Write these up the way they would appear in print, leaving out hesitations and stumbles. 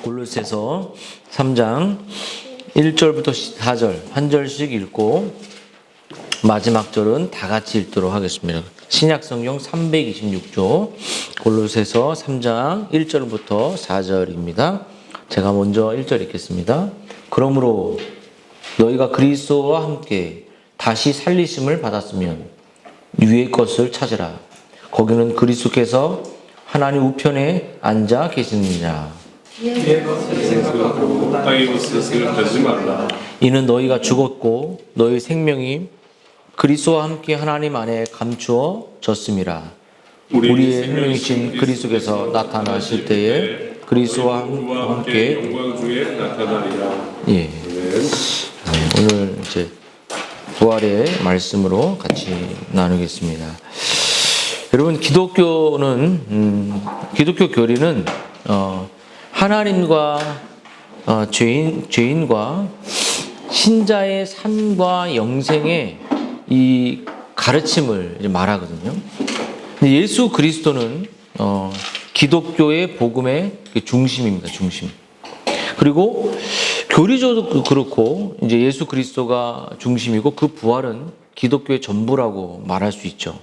골로새서 3장 1절부터 4절 한 절씩 읽고 마지막 절은 다 같이 읽도록 하겠습니다. 신약성경 326조 골로새서 3장 1절부터 4절입니다. 제가 먼저 1절 읽겠습니다. 그러므로 너희가 그리스도와 함께 다시 살리심을 받았으면 위의 것을 찾으라. 거기는 그리스도께서 하나님 우편에 앉아 계시느니라. 위의 것을 생각하고 땅의 것을 생각하지 말라. 이는 너희가 죽었고 너희 생명이 그리스도와 함께 하나님 안에 감추어졌음이라. 우리의 생명이신 그리스도께서 나타나실 때에 그리스도와 함께 영광 중에 나타나리라. 예. 오늘 이제 부활의 말씀으로 같이 나누겠습니다. 여러분, 기독교 교리는 하나님과 죄인과 신자의 삶과 영생의 이 가르침을 이제 말하거든요. 근데 예수 그리스도는 기독교의 복음의 중심입니다. 중심. 그리고 교리적으로 그렇고 이제 예수 그리스도가 중심이고 그 부활은 기독교의 전부라고 말할 수 있죠.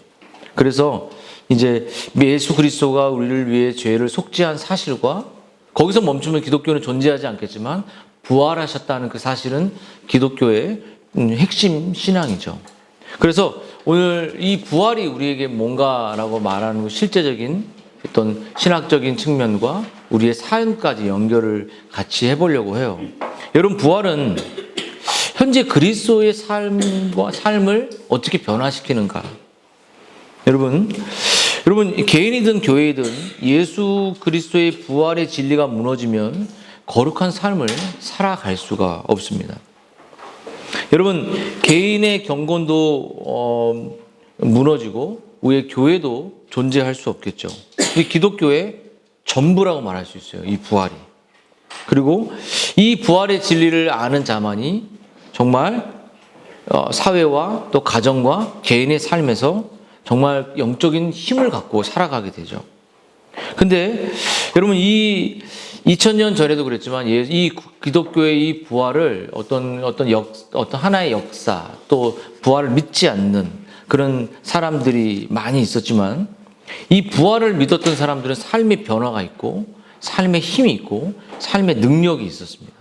그래서 이제 예수 그리스도가 우리를 위해 죄를 속죄한 사실과 거기서 멈추면 기독교는 존재하지 않겠지만 부활하셨다는 그 사실은 기독교의 핵심 신앙이죠. 그래서 오늘 이 부활이 우리에게 뭔가라고 말하는 실제적인 어떤 신학적인 측면과 우리의 삶까지 연결을 같이 해보려고 해요. 여러분, 부활은 현재 그리스도의 삶을 어떻게 변화시키는가? 여러분 개인이든 교회이든 예수 그리스도의 부활의 진리가 무너지면 거룩한 삶을 살아갈 수가 없습니다. 여러분, 개인의 경건도 무너지고 우리의 교회도 존재할 수 없겠죠. 이 기독교의 전부라고 말할 수 있어요. 이 부활이. 그리고 이 부활의 진리를 아는 자만이 정말 사회와 또 가정과 개인의 삶에서 정말 영적인 힘을 갖고 살아가게 되죠. 근데 여러분, 이 2000년 전에도 그랬지만 이 기독교의 이 부활을 어떤 하나의 역사 또 부활을 믿지 않는 그런 사람들이 많이 있었지만 이 부활을 믿었던 사람들은 삶의 변화가 있고 삶의 힘이 있고 삶의 능력이 있었습니다.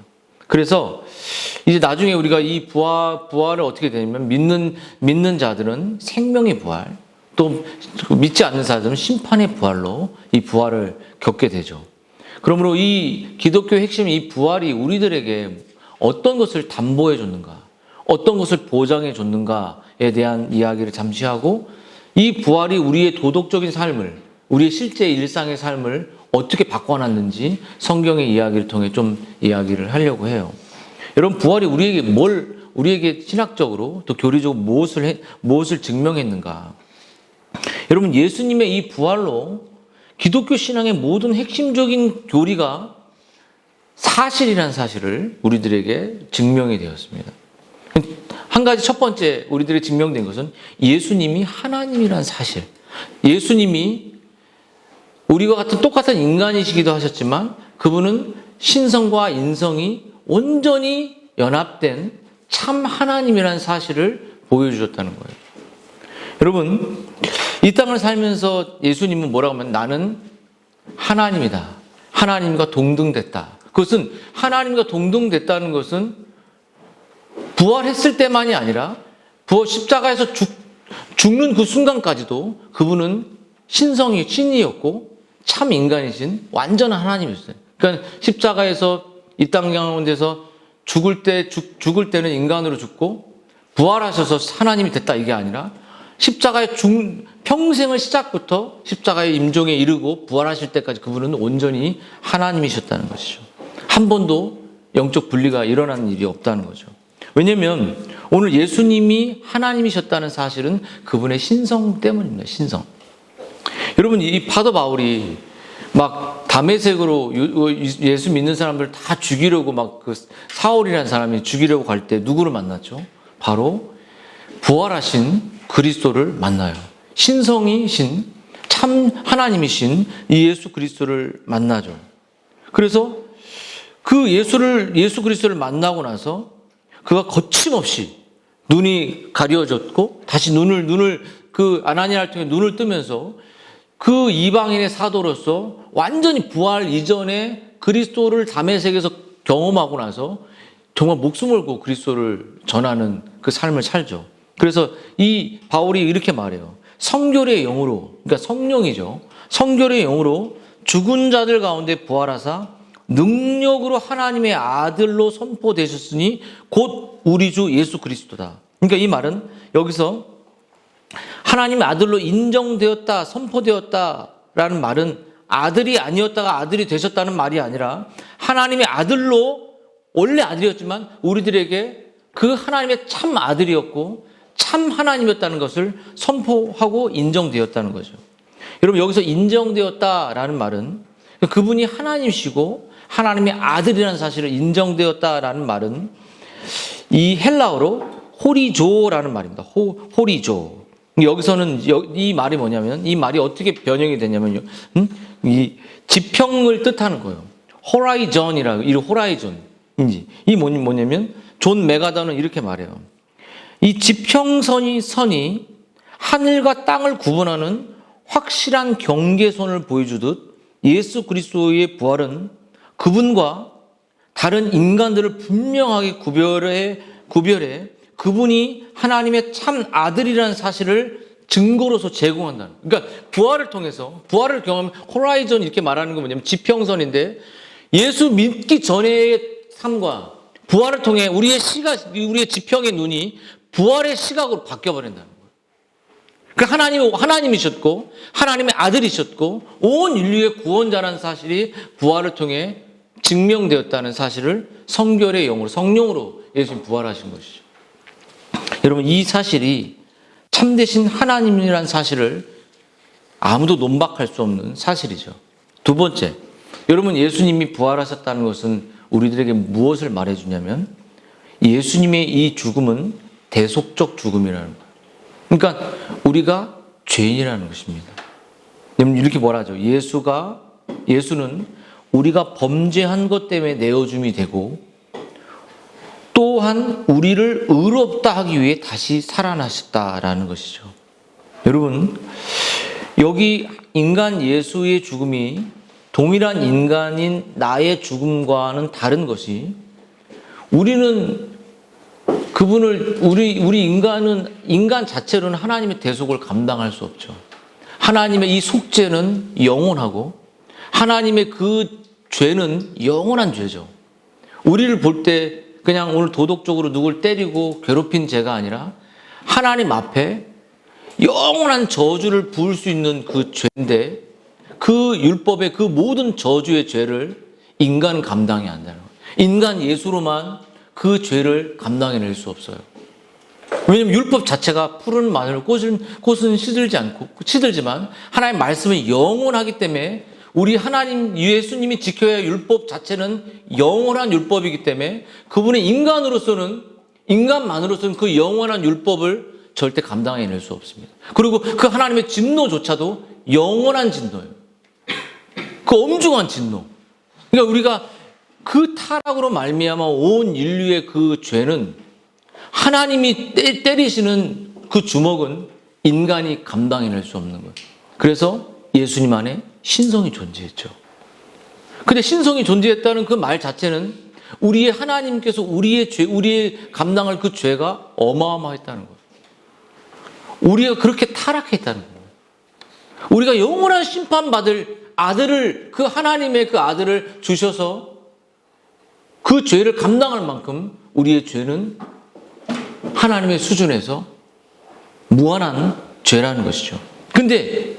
그래서 이제 나중에 우리가 이 부활을 어떻게 되냐면 믿는 자들은 생명의 부활, 또 믿지 않는 자들은 심판의 부활로 이 부활을 겪게 되죠. 그러므로 이 기독교의 핵심 이 부활이 우리들에게 어떤 것을 담보해 줬는가, 어떤 것을 보장해 줬는가에 대한 이야기를 잠시 하고 이 부활이 우리의 도덕적인 삶을, 우리의 실제 일상의 삶을 어떻게 바꿔놨는지 성경의 이야기를 통해 좀 이야기를 하려고 해요. 여러분, 부활이 우리에게 신학적으로 또 교리적으로 무엇을 증명했는가? 여러분, 예수님의 이 부활로 기독교 신앙의 모든 핵심적인 교리가 사실이라는 사실을 우리들에게 증명이 되었습니다. 한 가지 첫 번째 우리들에게 증명된 것은 예수님이 하나님이라는 사실. 예수님이 우리와 같은 똑같은 인간이시기도 하셨지만 그분은 신성과 인성이 온전히 연합된 참 하나님이라는 사실을 보여주셨다는 거예요. 여러분, 이 땅을 살면서 예수님은 뭐라고 하면 나는 하나님이다. 하나님과 동등됐다. 그것은 하나님과 동등됐다는 것은 부활했을 때만이 아니라 십자가에서 죽는 그 순간까지도 그분은 신이었고 참 인간이신 완전한 하나님이었어요. 그러니까 십자가에서 이 땅 가운데서 죽을 때는 인간으로 죽고 부활하셔서 하나님이 됐다 이게 아니라 십자가의 평생을 시작부터 십자가의 임종에 이르고 부활하실 때까지 그분은 온전히 하나님이셨다는 것이죠. 한 번도 영적 분리가 일어나는 일이 없다는 거죠. 왜냐하면 오늘 예수님이 하나님이셨다는 사실은 그분의 신성 때문입니다. 신성. 여러분, 이 사도 바울이 막 다메섹으로 예수 믿는 사람들 다 죽이려고 막 그 사울이라는 사람이 죽이려고 갈 때 누구를 만났죠? 바로 부활하신 그리스도를 만나요. 신성이신 참 하나님이신 이 예수 그리스도를 만나죠. 그래서 그 예수 그리스도를 만나고 나서 그가 거침없이 눈이 가려졌고 다시 눈을 그 아나니아를 통해 눈을 뜨면서 그 이방인의 사도로서 완전히 부활 이전에 그리스도를 다메섹에서 경험하고 나서 정말 목숨 걸고 그리스도를 전하는 그 삶을 살죠. 그래서 이 바울이 이렇게 말해요. 성결의 영으로, 그러니까 성령이죠. 성결의 영으로 죽은 자들 가운데 부활하사 능력으로 하나님의 아들로 선포되셨으니 곧 우리 주 예수 그리스도다. 그러니까 이 말은 여기서 하나님의 아들로 인정되었다, 선포되었다라는 말은 아들이 아니었다가 아들이 되셨다는 말이 아니라 하나님의 아들로 원래 아들이었지만 우리들에게 그 하나님의 참 아들이었고 참 하나님이었다는 것을 선포하고 인정되었다는 거죠. 여러분 여기서 인정되었다라는 말은 그분이 하나님이시고 하나님의 아들이라는 사실을 인정되었다라는 말은 이 헬라어로 호리조라는 말입니다. 호리조. 여기서는 이 말이 뭐냐면 이 말이 어떻게 변형이 되냐면요. 이 지평을 뜻하는 거예요. 호라이전이라고 이 호라이전인지 이 뭐냐면 존 메가더는 이렇게 말해요. 이 지평선이 하늘과 땅을 구분하는 확실한 경계선을 보여주듯 예수 그리스도의 부활은 그분과 다른 인간들을 분명하게 구별해 그분이 하나님의 참 아들이라는 사실을 증거로서 제공한다는. 그러니까 부활을 통해서 부활을 경험하면 호라이전 이렇게 말하는 건 뭐냐면 지평선인데 예수 믿기 전의 삶과 부활을 통해 우리의 지평의 눈이 부활의 시각으로 바뀌어 버린다는 거예요. 그러니까 하나님이셨고 하나님의 아들이셨고 온 인류의 구원자라는 사실이 부활을 통해 증명되었다는 사실을 성결의 영으로 성령으로 예수님 부활하신 것이죠. 여러분 이 사실이 참되신 하나님이라는 사실을 아무도 논박할 수 없는 사실이죠. 두 번째, 여러분 예수님이 부활하셨다는 것은 우리들에게 무엇을 말해주냐면 예수님의 이 죽음은 대속적 죽음이라는 거예요. 그러니까 우리가 죄인이라는 것입니다. 여러분 이렇게 뭐라죠? 예수는 우리가 범죄한 것 때문에 내어줌이 되고 또한 우리를 의롭다 하기 위해 다시 살아나셨다라는 것이죠. 여러분 여기 인간 예수의 죽음이 동일한 인간인 나의 죽음과는 다른 것이 우리 인간 자체로는 하나님의 대속을 감당할 수 없죠. 하나님의 이 속죄는 영원하고 하나님의 그 죄는 영원한 죄죠. 우리를 볼 때 그냥 오늘 도덕적으로 누굴 때리고 괴롭힌 죄가 아니라 하나님 앞에 영원한 저주를 부을 수 있는 그 죄인데 그 율법의 그 모든 저주의 죄를 인간 감당이 안 되는 거예요. 인간 예수로만 그 죄를 감당해낼 수 없어요. 왜냐하면 율법 자체가 푸른 마늘 꽃은 시들지만 하나님의 말씀은 영원하기 때문에 우리 하나님 예수님이 지켜야 할 율법 자체는 영원한 율법이기 때문에 그분의 인간만으로서는 그 영원한 율법을 절대 감당해낼 수 없습니다. 그리고 그 하나님의 진노조차도 영원한 진노예요. 그 엄중한 진노. 그러니까 우리가 그 타락으로 말미암아 온 인류의 그 죄는 하나님이 때리시는 그 주먹은 인간이 감당해낼 수 없는 거예요. 그래서 예수님 안에 신성이 존재했죠. 근데 신성이 존재했다는 그 말 자체는 우리의 하나님께서 우리의 감당할 그 죄가 어마어마했다는 거예요. 우리가 그렇게 타락했다는 거예요. 우리가 영원한 심판받을 아들을, 그 하나님의 그 아들을 주셔서 그 죄를 감당할 만큼 우리의 죄는 하나님의 수준에서 무한한 죄라는 것이죠. 근데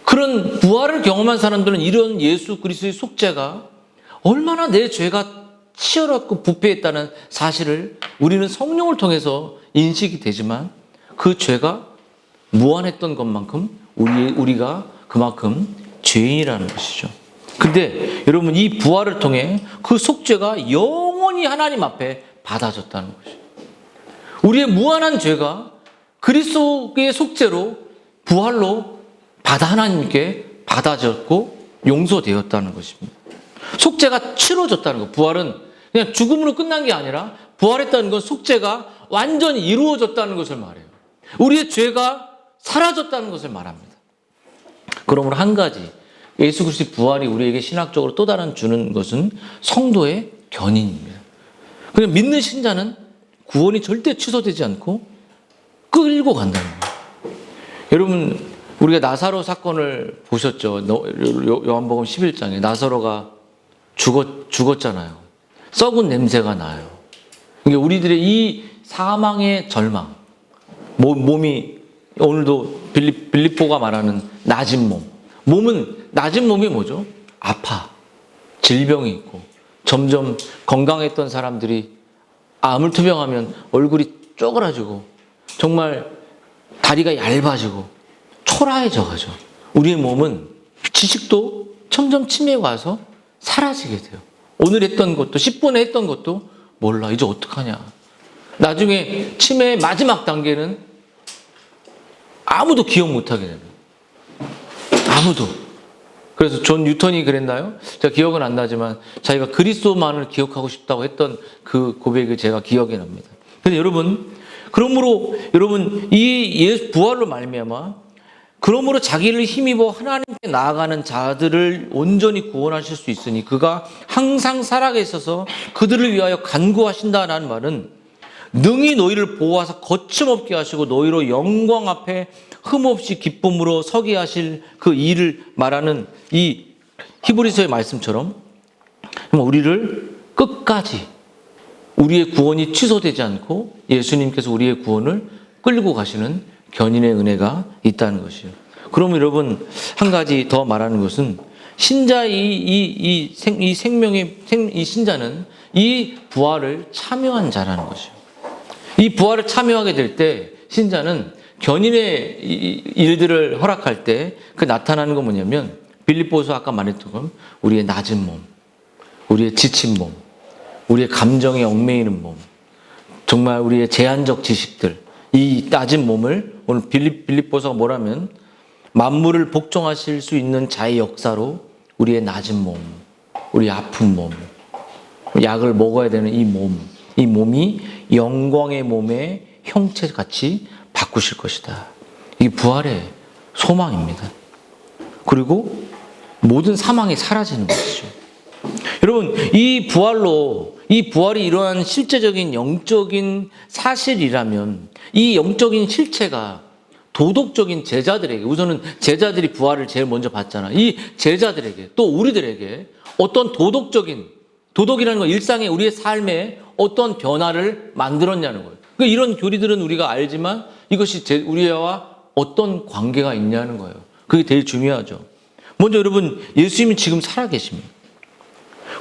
그런 부활을 경험한 사람들은 이런 예수 그리스도의 속죄가 얼마나 내 죄가 치열하고 부패했다는 사실을 우리는 성령을 통해서 인식이 되지만 그 죄가 무한했던 것만큼 우리가 그만큼 죄인이라는 것이죠. 근데 여러분 이 부활을 통해 그 속죄가 영원히 하나님 앞에 받아졌다는 것이죠. 우리의 무한한 죄가 그리스도의 속죄로 부활로 하나님께 받아졌고 용서되었다는 것입니다. 속죄가 치러졌다는 거. 부활은 그냥 죽음으로 끝난 게 아니라 부활했다는 건 속죄가 완전히 이루어졌다는 것을 말해요. 우리의 죄가 사라졌다는 것을 말합니다. 그러므로 한 가지, 예수 그리스도의 부활이 우리에게 신학적으로 또 다른 주는 것은 성도의 견인입니다. 그냥 믿는 신자는 구원이 절대 취소되지 않고 끌고 간다는 거예요. 여러분, 우리가 나사로 사건을 보셨죠? 요한복음 11장에 나사로가 죽었잖아요. 썩은 냄새가 나요. 그러니까 우리들의 이 사망의 절망, 몸이 오늘도 빌립보가 말하는 낮은 몸. 몸은 낮은 몸이 뭐죠? 아파. 질병이 있고 점점 건강했던 사람들이 암을 투병하면 얼굴이 쪼그라지고 정말 다리가 얇아지고 초라해져 가죠. 우리의 몸은 지식도 점점 치매가 와서 사라지게 돼요. 오늘 했던 것도 10분에 했던 것도 몰라. 이제 어떡하냐. 나중에 치매의 마지막 단계는 아무도 기억 못하게 됩니다. 아무도. 그래서 존 뉴턴이 그랬나요? 제가 기억은 안 나지만 자기가 그리스도만을 기억하고 싶다고 했던 그 고백을 제가 기억이 납니다. 근데 여러분, 그러므로 여러분 이 예수 부활로 말미암아 그러므로 자기를 힘입어 하나님께 나아가는 자들을 온전히 구원하실 수 있으니 그가 항상 살아계셔서 그들을 위하여 간구하신다라는 말은 능히 너희를 보호하사 거침없게 하시고 너희로 영광 앞에 흠없이 기쁨으로 서게 하실 그 일을 말하는 이 히브리서의 말씀처럼 우리를 끝까지 우리의 구원이 취소되지 않고 예수님께서 우리의 구원을 끌고 가시는 견인의 은혜가 있다는 것이에요. 그러면 여러분 한 가지 더 말하는 것은 신자의 이 신자는 이 부활을 참여한 자라는 것이에요. 이 부활을 참여하게 될 때 신자는 견인의 일들을 허락할 때 그 나타나는 건 뭐냐면 빌립보서 아까 말했던 건 우리의 낮은 몸, 우리의 지친 몸, 우리의 감정에 얽매이는 몸, 정말 우리의 제한적 지식들, 이 낮은 몸을 오늘 빌립보서가 뭐라면 만물을 복종하실 수 있는 자의 역사로 우리의 낮은 몸, 우리 아픈 몸, 약을 먹어야 되는 이 몸, 이 몸이 영광의 몸의 형체같이 바꾸실 것이다. 이 부활의 소망입니다. 그리고 모든 사망이 사라지는 것이죠. 여러분, 이 부활이 이러한 실제적인 영적인 사실이라면 이 영적인 실체가 도덕적인 제자들에게, 우선은 제자들이 부활을 제일 먼저 봤잖아. 이 제자들에게 또 우리들에게 어떤 도덕이라는 건 일상의 우리의 삶에 어떤 변화를 만들었냐는 거예요. 그러니까 이런 교리들은 우리가 알지만 이것이 우리와 어떤 관계가 있냐는 거예요. 그게 제일 중요하죠. 먼저 여러분, 예수님이 지금 살아계십니다.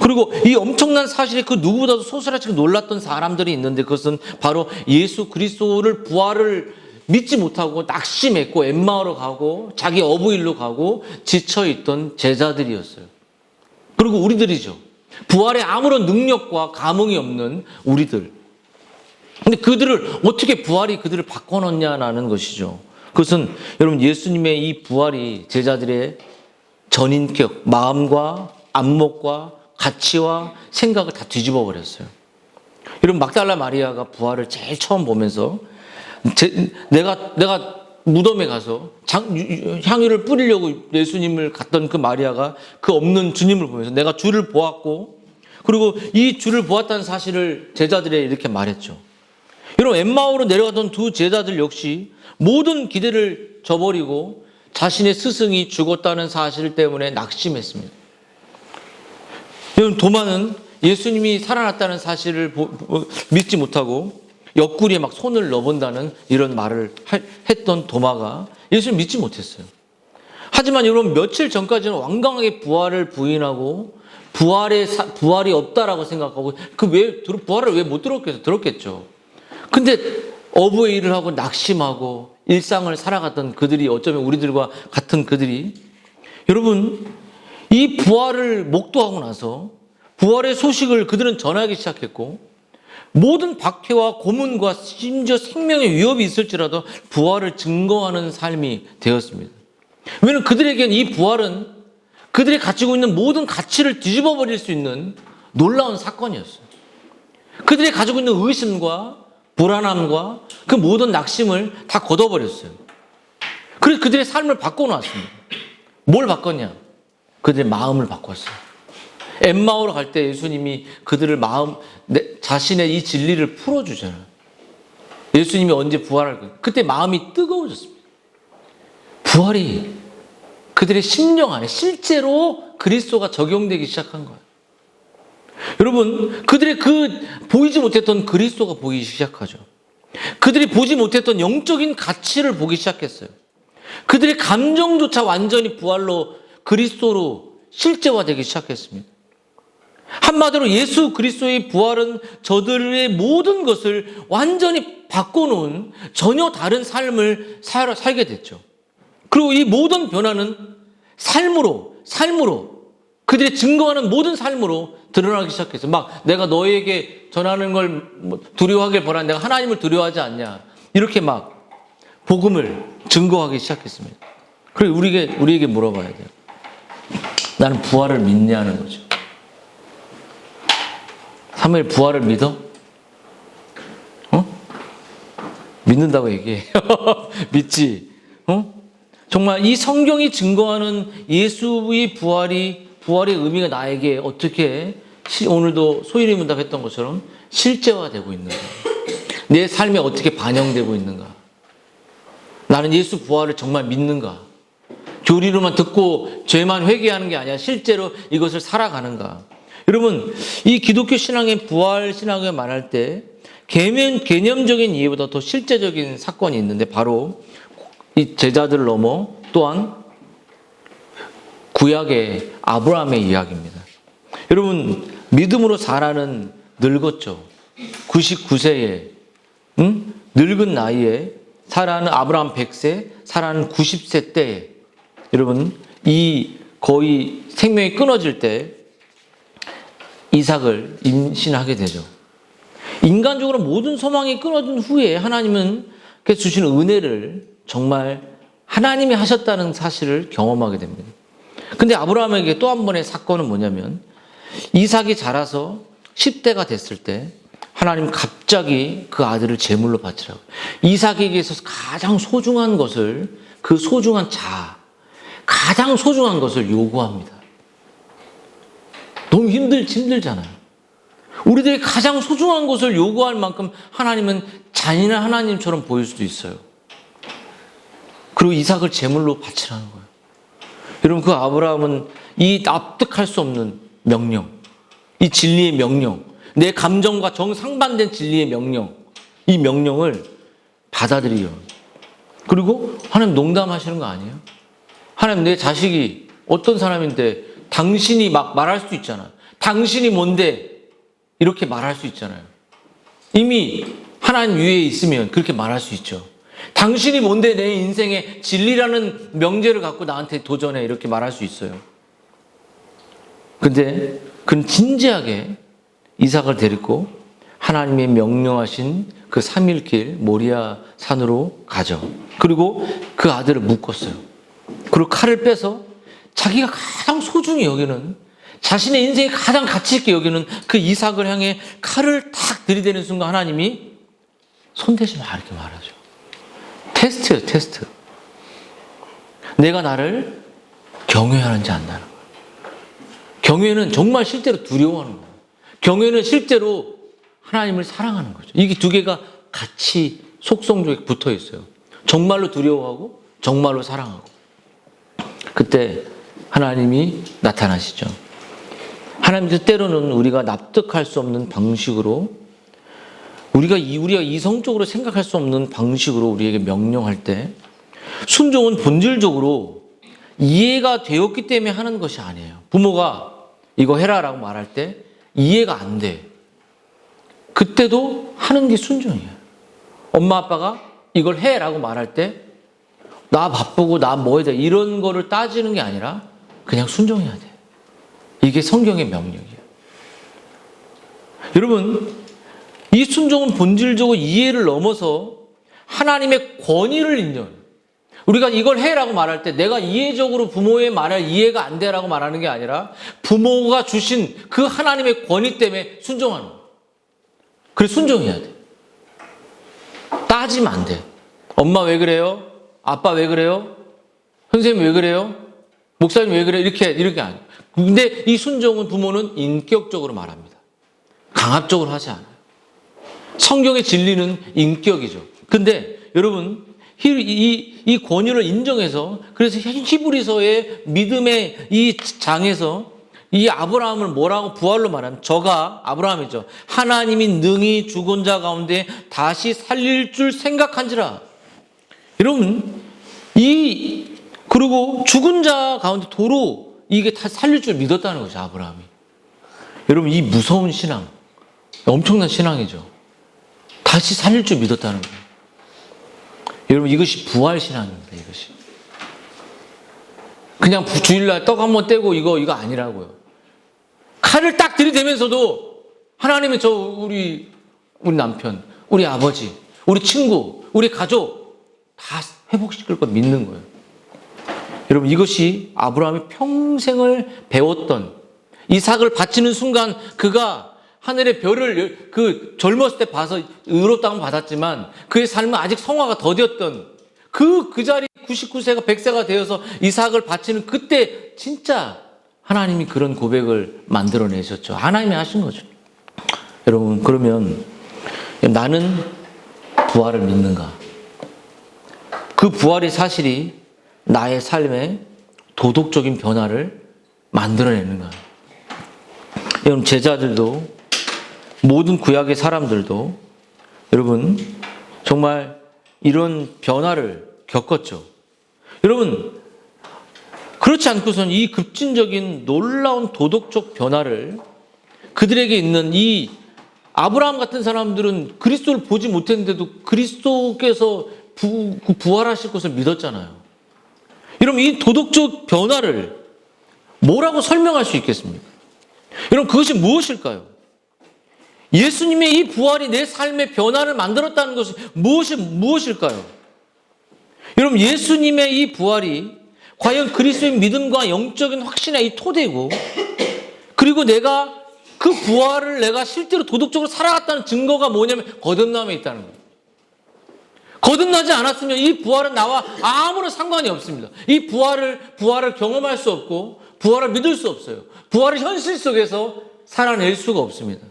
그리고 이 엄청난 사실에 그 누구보다도 소스라치게 놀랐던 사람들이 있는데 그것은 바로 예수 그리스도를 부활을 믿지 못하고 낙심했고 엠마오로 가고 자기 어부일로 가고 지쳐있던 제자들이었어요. 그리고 우리들이죠. 부활에 아무런 능력과 감흥이 없는 우리들. 근데 그들을 어떻게 부활이 그들을 바꿔놓냐라는 것이죠. 그것은 여러분 예수님의 이 부활이 제자들의 전인격, 마음과 안목과 가치와 생각을 다 뒤집어 버렸어요. 여러분 막달라 마리아가 부활을 제일 처음 보면서 내가 무덤에 가서 향유를 뿌리려고 예수님을 갔던 그 마리아가 그 없는 주님을 보면서 내가 주를 보았고 그리고 이 주를 보았다는 사실을 제자들에게 이렇게 말했죠. 여러분 엠마오로 내려가던 두 제자들 역시 모든 기대를 저버리고 자신의 스승이 죽었다는 사실 때문에 낙심했습니다. 여러분 도마는 예수님이 살아났다는 사실을 믿지 못하고 옆구리에 막 손을 넣어본다는 이런 말을 했던 도마가 예수님 믿지 못했어요. 하지만 여러분 며칠 전까지는 완강하게 부활을 부인하고 부활이 없다라고 생각하고 부활을 왜 못 들었겠죠. 근데 어부의 일을 하고 낙심하고 일상을 살아갔던 그들이 어쩌면 우리들과 같은 그들이 여러분 이 부활을 목도하고 나서 부활의 소식을 그들은 전하기 시작했고 모든 박해와 고문과 심지어 생명의 위협이 있을지라도 부활을 증거하는 삶이 되었습니다. 왜냐하면 그들에게는 이 부활은 그들이 가지고 있는 모든 가치를 뒤집어 버릴 수 있는 놀라운 사건이었어요. 그들이 가지고 있는 의심과 불안함과 그 모든 낙심을 다 걷어버렸어요. 그래서 그들의 삶을 바꿔놓았습니다. 뭘 바꿨냐? 그들의 마음을 바꿨어요. 엠마오로 갈 때 예수님이 그들을 자신의 이 진리를 풀어주잖아요. 예수님이 언제 부활할까? 그때 마음이 뜨거워졌습니다. 부활이 그들의 심령 안에 실제로 그리스도가 적용되기 시작한 거예요. 여러분, 그들의 보이지 못했던 그리스도가 보이기 시작하죠. 그들이 보지 못했던 영적인 가치를 보기 시작했어요. 그들의 감정조차 완전히 부활로 그리스도로 실제화되기 시작했습니다. 한마디로 예수 그리스도의 부활은 저들의 모든 것을 완전히 바꿔놓은 전혀 다른 삶을 살게 됐죠. 그리고 이 모든 변화는 삶으로 그들이 증거하는 모든 삶으로 드러나기 시작했어요. 막 내가 너에게 전하는 걸 두려워하길 바라 내가 하나님을 두려워하지 않냐. 이렇게 막 복음을 증거하기 시작했습니다. 그리고 우리에게 물어봐야 돼요. 나는 부활을 믿냐는 거죠. 사무엘 부활을 믿어? 믿는다고 얘기해. 믿지? 정말 이 성경이 증거하는 예수의 부활의 의미가 나에게 어떻게 오늘도 소일이 문답했던 것처럼 실제화되고 있는가? 내 삶에 어떻게 반영되고 있는가? 나는 예수 부활을 정말 믿는가? 교리로만 듣고 죄만 회개하는 게 아니라 실제로 이것을 살아가는가? 여러분, 이 기독교 신앙의 부활 신앙을 말할 때 개념적인 이해보다 더 실제적인 사건이 있는데 바로 이 제자들을 넘어 또한 구약의 아브라함의 이야기입니다. 여러분, 믿음으로 사라는 늙었죠. 99세에 늙은 나이에 사라는 아브라함 100세, 사라는 90세 때에 여러분 이 거의 생명이 끊어질 때 이삭을 임신하게 되죠. 인간적으로 모든 소망이 끊어진 후에 하나님은 주신 은혜를 정말 하나님이 하셨다는 사실을 경험하게 됩니다. 근데 아브라함에게 또 한 번의 사건은 뭐냐면 이삭이 자라서 10대가 됐을 때 하나님 갑자기 그 아들을 제물로 바치라고. 이삭에게 있어서 가장 소중한 것을 그 소중한 가장 소중한 것을 요구합니다. 너무 힘들잖아요. 우리들이 가장 소중한 것을 요구할 만큼 하나님은 잔인한 하나님처럼 보일 수도 있어요. 그리고 이삭을 제물로 바치라는 거예요. 여러분, 그 아브라함은 이 납득할 수 없는 명령, 이 진리의 명령, 내 감정과 정상반된 진리의 명령, 이 명령을 받아들여요. 그리고 하나님 농담하시는 거 아니에요? 하나님, 내 자식이 어떤 사람인데 당신이 막 말할 수도 있잖아요. 당신이 뭔데 이렇게 말할 수 있잖아요. 이미 하나님 위에 있으면 그렇게 말할 수 있죠. 당신이 뭔데 내 인생에 진리라는 명제를 갖고 나한테 도전해 이렇게 말할 수 있어요. 근데 그는 진지하게 이삭을 데리고 하나님의 명령하신 그 3일길 모리아 산으로 가죠. 그리고 그 아들을 묶었어요. 그리고 칼을 빼서 자기가 가장 소중히 여기는 자신의 인생에 가장 가치 있게 여기는 그 이삭을 향해 칼을 탁 들이대는 순간 하나님이 손대지 마 이렇게 말하죠. 테스트예요, 테스트. 내가 나를 경외하는지 안 나는 거예요. 경외는 정말 실제로 두려워하는 거예요. 경외는 실제로 하나님을 사랑하는 거죠. 이게 두 개가 같이 속성적에 붙어 있어요. 정말로 두려워하고 정말로 사랑하고. 그때 하나님이 나타나시죠. 하나님께서 때로는 우리가 납득할 수 없는 방식으로 우리가 이성적으로 생각할 수 없는 방식으로 우리에게 명령할 때 순종은 본질적으로 이해가 되었기 때문에 하는 것이 아니에요. 부모가 이거 해라라고 말할 때 이해가 안 돼. 그때도 하는 게 순종이에요. 엄마 아빠가 이걸 해라고 말할 때 나 바쁘고 나 뭐 해야 돼 이런 거를 따지는 게 아니라 그냥 순종해야 돼. 이게 성경의 명령이에요. 여러분, 이 순종은 본질적으로 이해를 넘어서 하나님의 권위를 인정, 우리가 이걸 해라고 말할 때 내가 이해적으로 부모의 말을 이해가 안 돼라고 말하는 게 아니라 부모가 주신 그 하나님의 권위 때문에 순종하는 거예요. 그래 순종해야 돼. 따지면 안 돼. 엄마 왜 그래요? 아빠 왜 그래요? 선생님 왜 그래요? 목사님 왜 그래요? 이렇게 안 해요. 근데 이 순종은 부모는 인격적으로 말합니다. 강압적으로 하지 않아요. 성경의 진리는 인격이죠. 근데 여러분 이 권위를 인정해서 그래서 히브리서의 믿음의 이 장에서 이 아브라함을 뭐라고 부활로 말하면 저가 아브라함이죠. 하나님이 능히 죽은 자 가운데 다시 살릴 줄 생각한지라. 여러분 그리고 죽은 자 가운데 도로 이게 다 살릴 줄 믿었다는 거죠. 아브라함이. 여러분 이 무서운 신앙 엄청난 신앙이죠. 다시 살릴 줄 믿었다는 거예요. 여러분 이것이 부활 신앙입니다. 이것이 그냥 주일날 떡 한번 떼고 이거 아니라고요. 칼을 딱 들이대면서도 하나님은 우리 남편, 우리 아버지, 우리 친구, 우리 가족 다 회복시킬 걸 믿는 거예요. 여러분 이것이 아브라함이 평생을 배웠던 이삭을 바치는 순간 그가 하늘의 별을 젊었을 때 봐서 의롭다고 받았지만 그의 삶은 아직 성화가 더디었던 그 자리 99세가 100세가 되어서 이삭을 바치는 그때 진짜 하나님이 그런 고백을 만들어내셨죠. 하나님이 하신 거죠. 여러분 그러면 나는 부활을 믿는가? 그 부활의 사실이 나의 삶에 도덕적인 변화를 만들어내는가? 여러분 제자들도 모든 구약의 사람들도 여러분 정말 이런 변화를 겪었죠. 여러분 그렇지 않고선 이 급진적인 놀라운 도덕적 변화를 그들에게 있는 이 아브라함 같은 사람들은 그리스도를 보지 못했는데도 그리스도께서 부활하실 것을 믿었잖아요. 여러분 이 도덕적 변화를 뭐라고 설명할 수 있겠습니까? 여러분 그것이 무엇일까요? 예수님의 이 부활이 내 삶의 변화를 만들었다는 것은 무엇일까요? 여러분 예수님의 이 부활이 과연 그리스도의 믿음과 영적인 확신의 이 토대고 그리고 내가 그 부활을 내가 실제로 도덕적으로 살아갔다는 증거가 뭐냐면 거듭남에 있다는 거예요. 거듭나지 않았으면 이 부활은 나와 아무런 상관이 없습니다. 이 부활을 경험할 수 없고 부활을 믿을 수 없어요. 부활을 현실 속에서 살아낼 수가 없습니다.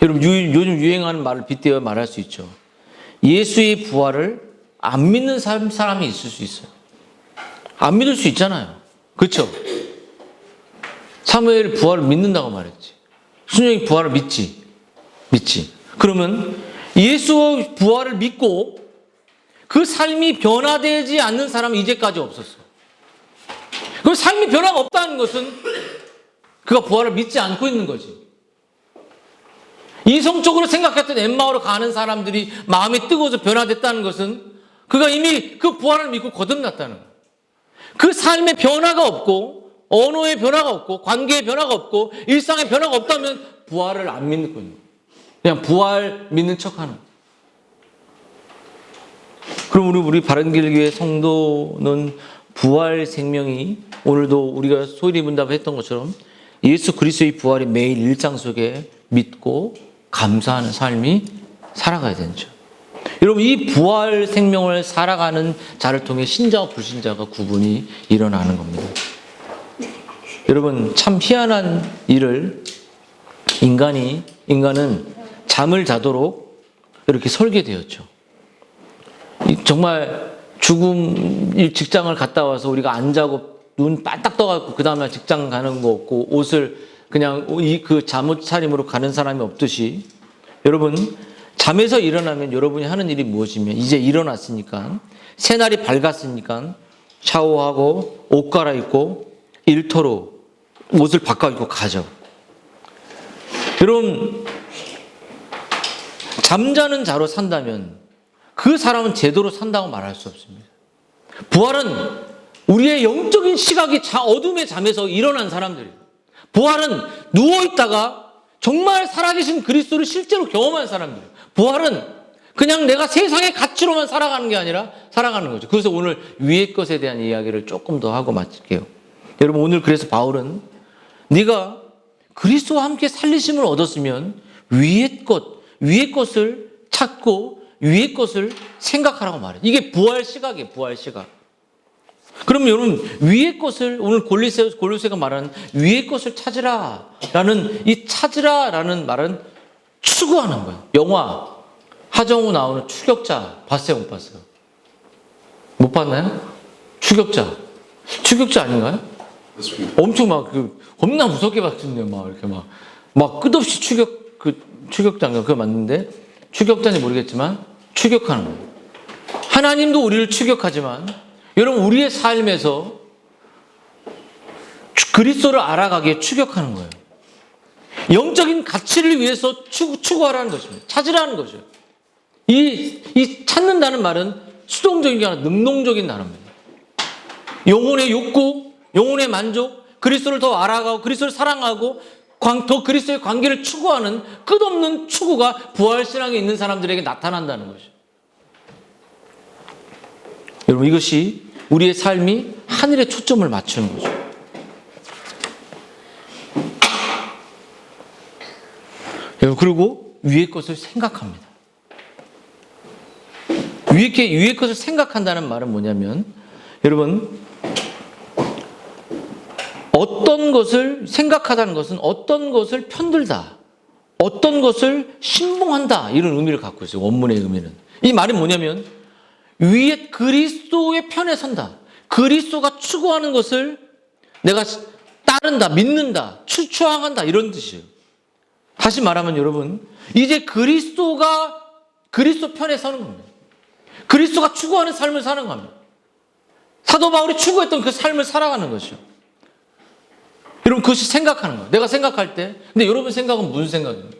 여러분 요즘 유행하는 말을 빗대어 말할 수 있죠. 예수의 부활을 안 믿는 사람이 있을 수 있어요. 안 믿을 수 있잖아요. 그렇죠? 사무엘 부활을 믿는다고 말했지. 순영이 부활을 믿지. 그러면 예수의 부활을 믿고 그 삶이 변화되지 않는 사람은 이제까지 없었어. 그 삶이 변화가 없다는 것은 그가 부활을 믿지 않고 있는 거지. 이성적으로 생각했던 엠마오로 가는 사람들이 마음이 뜨거워서 변화됐다는 것은 그가 이미 그 부활을 믿고 거듭났다는 거예요. 그 삶의 변화가 없고 언어의 변화가 없고 관계의 변화가 없고 일상의 변화가 없다면 부활을 안 믿는 거예요. 그냥 부활 믿는 척하는 거예요. 그럼 우리 바른길교회 성도는 부활 생명이 오늘도 우리가 소리문답했던 것처럼 예수 그리스도의 부활이 매일 일상 속에 믿고 감사하는 삶이 살아가야 되죠. 여러분 이 부활 생명을 살아가는 자를 통해 신자와 불신자가 구분이 일어나는 겁니다. 여러분 참 희한한 일을 인간은 잠을 자도록 이렇게 설계되었죠. 정말 직장을 갔다 와서 우리가 안 자고 눈 반딱 떠갖고 그 다음날 직장 가는 거 없고 옷을 그냥 그 잠옷 차림으로 가는 사람이 없듯이 여러분 잠에서 일어나면 여러분이 하는 일이 무엇이면 이제 일어났으니까 새날이 밝았으니까 샤워하고 옷 갈아입고 일터로 옷을 바꿔 입고 가죠. 여러분 잠자는 자로 산다면 그 사람은 제대로 산다고 말할 수 없습니다. 부활은 우리의 영적인 시각이 어둠의 잠에서 일어난 사람들이에요. 부활은 누워있다가 정말 살아계신 그리스도를 실제로 경험한 사람들이에요. 부활은 그냥 내가 세상의 가치로만 살아가는 게 아니라 살아가는 거죠. 그래서 오늘 위의 것에 대한 이야기를 조금 더 하고 마칠게요. 여러분, 오늘 그래서 바울은 네가 그리스도와 함께 살리심을 얻었으면 위의 것을 찾고 위의 것을 생각하라고 말해요. 이게 부활 시각이에요. 부활 시각. 그럼 여러분, 위의 것을 오늘 골로새가 말하는 위의 것을 찾으라라는 이 찾으라라는 말은 추구하는 거예요. 영화 하정우 나오는 추격자 봤어요, 못 봤어요? 못 봤나요? 추격자 아닌가요? 엄청 겁나 무섭게 봤거든요. 막 이렇게 막 끝없이 추격자인가 그거 맞는데 추격자인지 모르겠지만 추격하는 거예요. 하나님도 우리를 추격하지만 여러분, 우리의 삶에서 그리스도를 알아가기에 추격하는 거예요. 영적인 가치를 위해서 추구하라는 것입니다. 찾으라는 거죠. 이 찾는다는 말은 수동적인 게 아니라 능동적인 단어입니다. 영혼의 욕구, 영혼의 만족, 그리스도를 더 알아가고 그리스도를 사랑하고 더 그리스도의 관계를 추구하는 끝없는 추구가 부활신앙에 있는 사람들에게 나타난다는 것이죠. 여러분, 이것이 우리의 삶이 하늘에 초점을 맞추는 거죠. 여러분, 그리고 위의 것을 생각합니다. 위의 것을 생각한다는 말은 뭐냐면, 여러분, 어떤 것을 생각하다는 것은 어떤 것을 편들다, 어떤 것을 신봉한다, 이런 의미를 갖고 있어요. 원문의 의미는. 이 말이 뭐냐면 위에 그리스도의 편에 선다. 그리스도가 추구하는 것을 내가 따른다, 믿는다, 추앙한다, 이런 뜻이에요. 다시 말하면 여러분, 이제 그리스도 편에 서는 겁니다. 그리스도가 추구하는 삶을 사는 겁니다. 사도 바울이 추구했던 그 삶을 살아가는 것이죠. 여러분, 그것이 생각하는 거예요. 내가 생각할 때. 근데 여러분 생각은 무슨 생각입니까?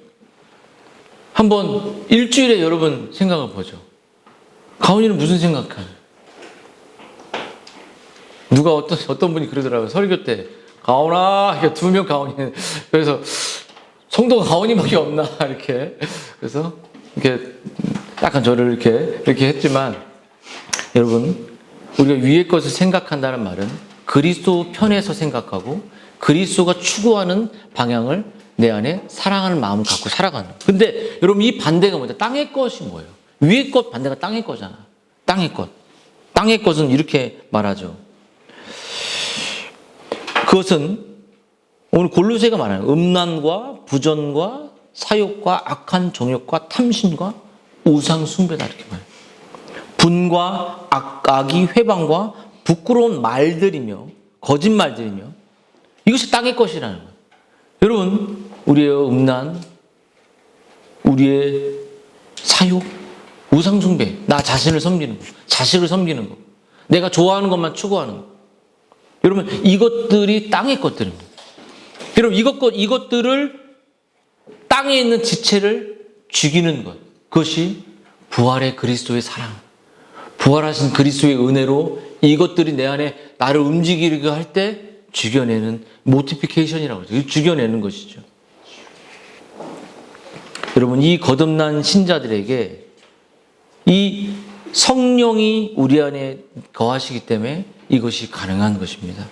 한번 일주일에 여러분 생각을 보죠. 가온이는 무슨 생각하냐? 누가 어떤 분이 그러더라고요. 설교 때 가온아, 이렇게 2명 가온이. 그래서 성도가 가온이밖에 없나 이렇게. 그래서 이렇게 약간 저를 이렇게 했지만, 여러분, 우리가 위의 것을 생각한다는 말은 그리스도 편에서 생각하고 그리스도가 추구하는 방향을 내 안에 사랑하는 마음을 갖고 살아가는 거예요. 근데 여러분, 이 반대가 뭐냐? 땅의 것이 뭐예요? 위의 것 반대가 땅의 거잖아. 땅의 것. 땅의 것은 이렇게 말하죠. 그것은 오늘 골로새가 말하는 음란과 부전과 사욕과 악한 정욕과 탐심과 우상 숭배다, 이렇게 말해요. 분과 악의 회방과 부끄러운 말들이며 거짓말들이며 이것이 땅의 것이라는 거예요. 여러분, 우리의 음란, 우리의 사욕, 우상 숭배, 나 자신을 섬기는 거, 자식을 섬기는 거, 내가 좋아하는 것만 추구하는 거. 여러분, 이것들이 땅의 것들입니다. 여러분, 이것들을 땅에 있는 지체를 죽이는 것, 그것이 부활의 그리스도의 사랑, 부활하신 그리스도의 은혜로 이것들이 내 안에 나를 움직이게 할 때 죽여내는 모티피케이션이라고 하죠. 죽여내는 것이죠. 여러분, 이 거듭난 신자들에게 이 성령이 우리 안에 거하시기 때문에 이것이 가능한 것입니다.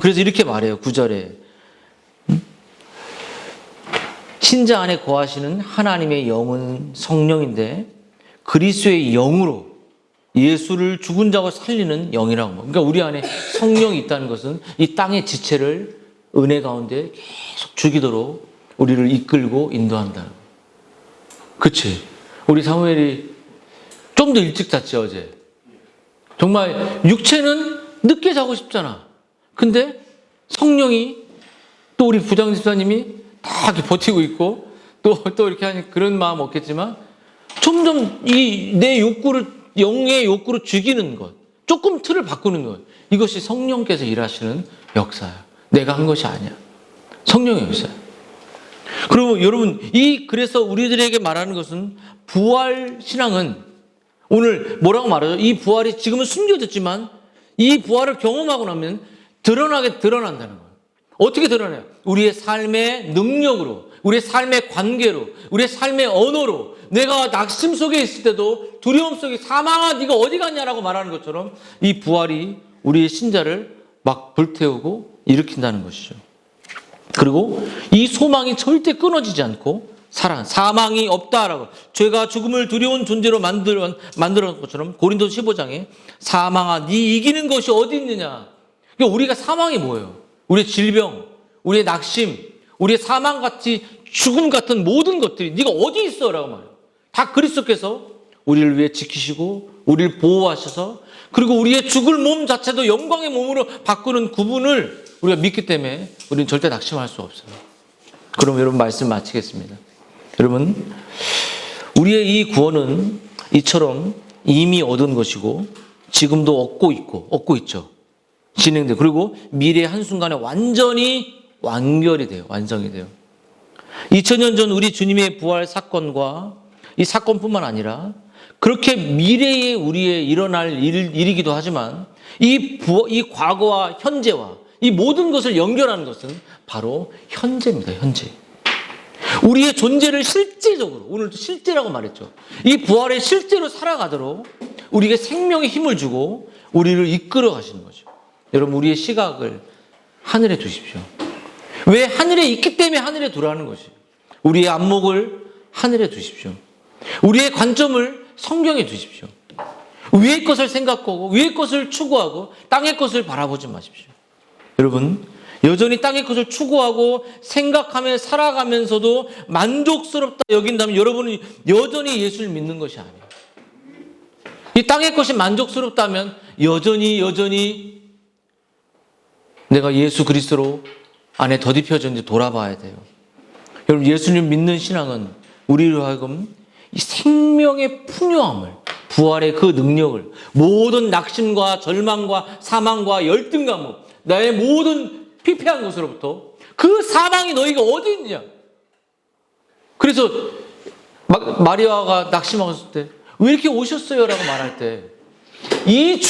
그래서 이렇게 말해요. 9절에 신자 안에 거하시는 하나님의 영은 성령인데 그리스도의 영으로 예수를 죽은 자가 살리는 영이라고. 그러니까 우리 안에 성령이 있다는 것은 이 땅의 지체를 은혜 가운데 계속 죽이도록 우리를 이끌고 인도한다는 거예요. 그치? 우리 사무엘이 좀 더 일찍 잤지, 어제. 정말 육체는 늦게 자고 싶잖아. 근데 성령이 또 우리 부장 집사님이 다 이렇게 버티고 있고 또 이렇게 하니 그런 마음 없겠지만 점점 내 욕구를 영의 욕구로 죽이는 것, 조금 틀을 바꾸는 것, 이것이 성령께서 일하시는 역사야. 내가 한 것이 아니야. 성령의 역사야. 그리고 여러분, 그래서 우리들에게 말하는 것은 부활 신앙은 오늘 뭐라고 말하죠? 이 부활이 지금은 숨겨졌지만 이 부활을 경험하고 나면 드러난다는 거예요. 어떻게 드러나요? 우리의 삶의 능력으로, 우리의 삶의 관계로, 우리의 삶의 언어로, 내가 낙심 속에 있을 때도 두려움 속에 사망아 네가 어디 갔냐라고 말하는 것처럼 이 부활이 우리의 신자를 막 불태우고 일으킨다는 것이죠. 그리고 이 소망이 절대 끊어지지 않고 사망이 없다라고, 죄가 죽음을 두려운 존재로 만들어놓은 것처럼 고린도서 15장에 사망아 네 이기는 것이 어디 있느냐. 그러니까 우리가 사망이 뭐예요? 우리의 질병, 우리의 낙심, 우리의 사망같이 죽음 같은 모든 것들이 네가 어디 있어? 라고 말해요. 다 그리스도께서 우리를 위해 지키시고 우리를 보호하셔서, 그리고 우리의 죽을 몸 자체도 영광의 몸으로 바꾸는 구분을 우리가 믿기 때문에 우리는 절대 낙심할 수 없어요. 그럼 여러분 말씀 마치겠습니다. 여러분, 우리의 이 구원은 이처럼 이미 얻은 것이고 지금도 얻고 있죠. 진행돼요. 그리고 미래의 한순간에 완전히 완결이 돼요. 완성이 돼요. 2000년 전 우리 주님의 부활 사건과 이 사건뿐만 아니라 그렇게 미래에 우리의 일어날 일이기도 하지만 이 과거와 현재와 이 모든 것을 연결하는 것은 바로 현재입니다. 현재. 우리의 존재를 실제적으로, 오늘도 실제라고 말했죠. 이 부활에 실제로 살아가도록 우리에게 생명의 힘을 주고 우리를 이끌어 가시는 거죠. 여러분, 우리의 시각을 하늘에 두십시오. 왜? 하늘에 있기 때문에 하늘에 두라는 것이에요. 우리의 안목을 하늘에 두십시오. 우리의 관점을 성경에 두십시오. 위의 것을 생각하고 위의 것을 추구하고 땅의 것을 바라보지 마십시오. 여러분, 여전히 땅의 것을 추구하고 생각하며 살아가면서도 만족스럽다 여긴다면 여러분은 여전히 예수를 믿는 것이 아니에요. 이 땅의 것이 만족스럽다면 여전히 내가 예수 그리스도로 안에 더딥혀졌는지 돌아봐야 돼요. 여러분, 예수님 믿는 신앙은 우리로 하여금 이 생명의 풍요함을, 부활의 그 능력을, 모든 낙심과 절망과 사망과 열등감, 나의 모든 피폐한 것으로부터 그 사망이 너희가 어디 있느냐. 그래서 마리아가 낙심하고 있을 때 왜 이렇게 오셨어요? 라고 말할 때 이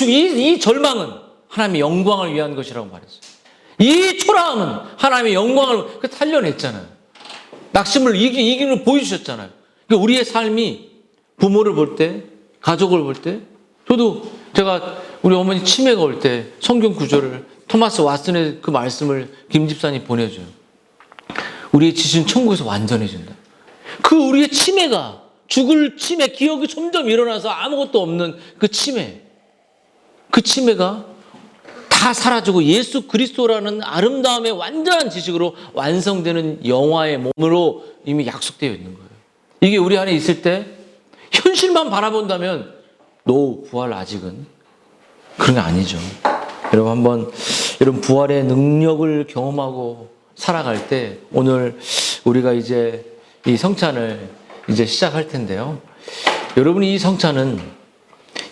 절망은 하나님의 영광을 위한 것이라고 말했어요. 이 초라함은 하나님의 영광을 살려냈잖아요. 낙심을 이기는 걸 보여주셨잖아요. 그러니까 우리의 삶이 부모를 볼 때, 가족을 볼 때, 제가 우리 어머니 치매가 올 때 성경 구절을 토마스 왓슨의 그 말씀을 김 집사님 보내줘요. 우리의 지신 천국에서 완전해진다. 그 우리의 치매가, 죽을 치매, 기억이 점점 일어나서 아무것도 없는 그 치매가 다 사라지고 예수 그리스도라는 아름다움의 완전한 지식으로 완성되는 영화의 몸으로 이미 약속되어 있는 거예요. 이게 우리 안에 있을 때 현실만 바라본다면 노 부활 아직은 그런 게 아니죠. 여러분 부활의 능력을 경험하고 살아갈 때 오늘 우리가 이제 이 성찬을 이제 시작할 텐데요. 여러분이 이 성찬은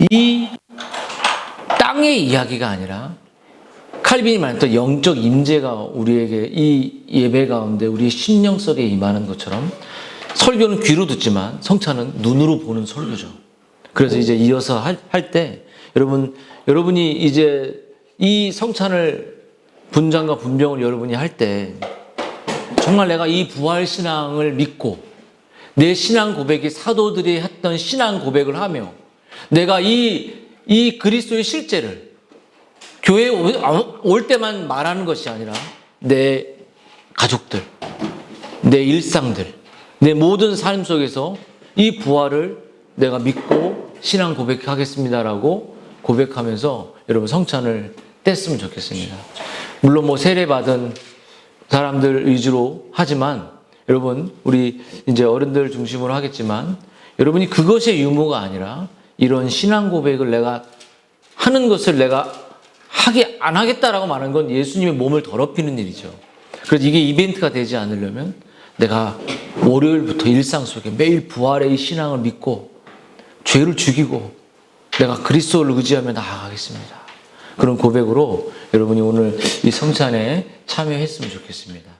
이 땅의 이야기가 아니라 칼빈이 말했던 영적 임재가 우리에게 이 예배 가운데 우리의 심령 속에 임하는 것처럼 설교는 귀로 듣지만 성찬은 눈으로 보는 설교죠. 그래서 이제 이어서 할 때 여러분이 이제 이 성찬을 분장과 분병을 여러분이 할 때 정말 내가 이 부활 신앙을 믿고 내 신앙 고백이 사도들이 했던 신앙 고백을 하며 내가 이 그리스도의 실제를 교회에 올 때만 말하는 것이 아니라 내 가족들, 내 일상들, 내 모든 삶 속에서 이 부활을 내가 믿고 신앙 고백하겠습니다라고 고백하면서 여러분 성찬을 뗐으면 좋겠습니다. 물론 세례받은 사람들 위주로 하지만 여러분 우리 이제 어른들 중심으로 하겠지만 여러분이 그것의 유무가 아니라 이런 신앙 고백을 내가 하는 것을 내가 안 하겠다라고 말하는 건 예수님의 몸을 더럽히는 일이죠. 그래서 이게 이벤트가 되지 않으려면 내가 월요일부터 일상 속에 매일 부활의 이 신앙을 믿고 죄를 죽이고 내가 그리스도를 의지하며 나아가겠습니다. 그런 고백으로 여러분이 오늘 이 성찬에 참여했으면 좋겠습니다.